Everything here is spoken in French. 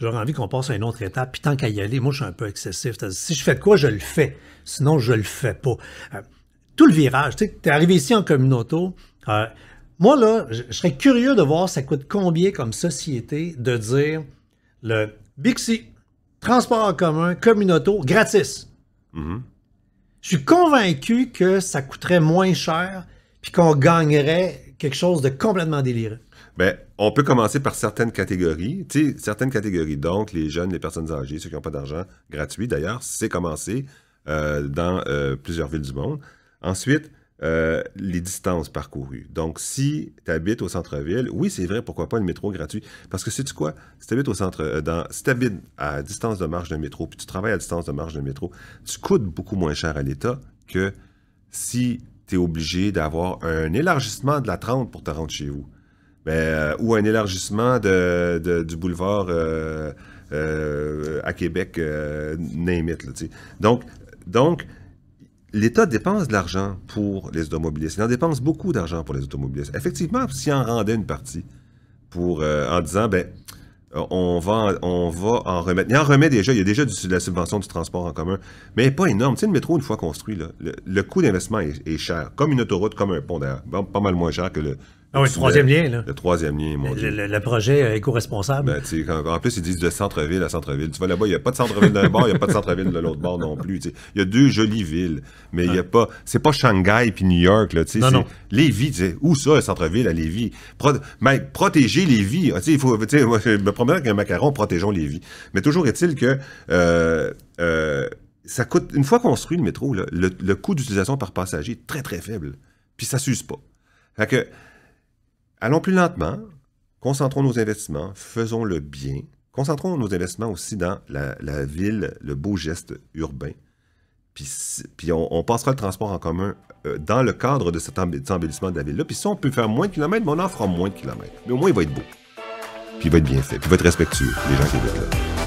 j'aurais envie qu'on passe à une autre étape. Puis tant qu'à y aller, moi, je suis un peu excessif. Si je fais de quoi, je le fais. Sinon, je le fais pas. Tout le virage, tu sais, t'es arrivé ici en communauto. Moi, là, je serais curieux de voir ça coûte combien comme société de dire le Bixi, transport en commun, communauto, gratis. Mm-hmm. Je suis convaincu que ça coûterait moins cher puis qu'on gagnerait quelque chose de complètement délirant. Ben, on peut commencer par certaines catégories. Tu sais, certaines catégories. Donc, les jeunes, les personnes âgées, ceux qui n'ont pas d'argent, gratuit d'ailleurs, c'est commencé dans plusieurs villes du monde. Ensuite, les distances parcourues. Donc, si tu habites au centre-ville, oui, c'est vrai, pourquoi pas le métro gratuit? Parce que sais-tu quoi? Si tu habites au centre, si tu habites à distance de marche d'un métro, puis tu travailles à distance de marche d'un métro, tu coûtes beaucoup moins cher à l'État que si tu es obligé d'avoir un élargissement de la 30 pour te rendre chez vous. Ou un élargissement du boulevard à Québec, name it, là, tu sais. Donc, l'État dépense de l'argent pour les automobilistes. Il en dépense beaucoup d'argent pour les automobilistes. Effectivement, s'il en rendait une partie en disant, on va en remettre. Il en remet déjà, il y a déjà de la subvention du transport en commun, mais pas énorme. Tu sais, le métro, une fois construit, là, le coût d'investissement est cher. Comme une autoroute, comme un pont d'ailleurs. Pas mal moins cher que le troisième lien, là. Le troisième lien, mon Dieu. Le projet éco-responsable. En plus, ils disent de centre-ville à centre-ville. Tu vas là-bas, il n'y a pas de centre-ville d'un bord, il n'y a pas de centre-ville de l'autre bord non plus. T'sais. Il y a deux jolies villes, mais il n'y a pas... C'est pas Shanghai puis New York, là. Non. Lévis, où ça, le centre-ville à Lévis? Protéger Lévis. Il faut... Moi, je me promets avec un macaron, protégeons Lévis. Mais toujours est-il que... ça coûte... Une fois construit le métro, là, le coût d'utilisation par passager est très, très faible. Puis ça s'use pas. Fait que... Allons plus lentement, concentrons nos investissements, faisons-le bien, concentrons nos investissements aussi dans la ville, le beau geste urbain, puis on passera le transport en commun dans le cadre de cet embellissement de la ville-là, puis si on peut faire moins de kilomètres, on en fera moins de kilomètres, mais au moins il va être beau, puis il va être bien fait, puis il va être respectueux, les gens qui habitent là.